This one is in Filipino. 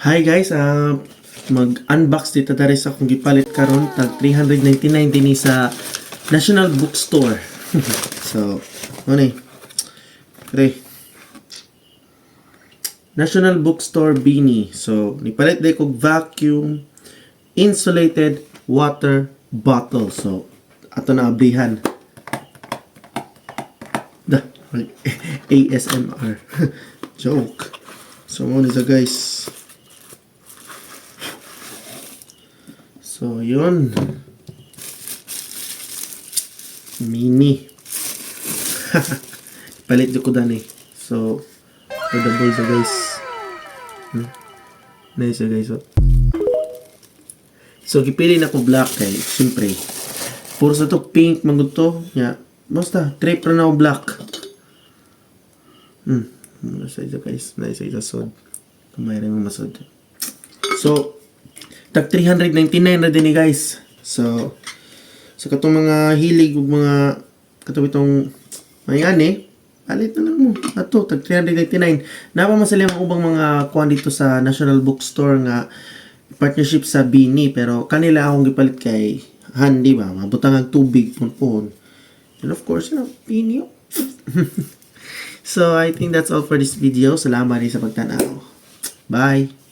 Hi guys, mag-unbox dito tari sa akong gipalit karon tag 399 dinhi sa National Bookstore. So, ano ni? Pre. National Bookstore beanie. So, nipalit day kog vacuum insulated water bottle. So, ato na ablihan. Da, ASMR. Joke. So, mo ni sa guys. So, yun. Mini. Palit ko dan eh. So, affordable sa guys. Nice sa guys. So, gipili na ko black kay. Siyempre. Puro sa to pink, magod to. Yeah. Basta, trip na ako black. Nice sa guys. Nice sa sod. Kamay rin mo masod. So, tag 399 na din eh guys. So, sa katong mga hilig ug mga katong itong mayani, palit na lang mo. Ato, tag 399. Napa masalim ang ubang mga kuan dito sa National Bookstore nga partnership sa Bini, pero kanila akong gipalit kay Handy ba, mabutang ang tubig punpon. And of course, Bini. So, I think that's all for this video. Salamat rin sa pagtanaw. Bye!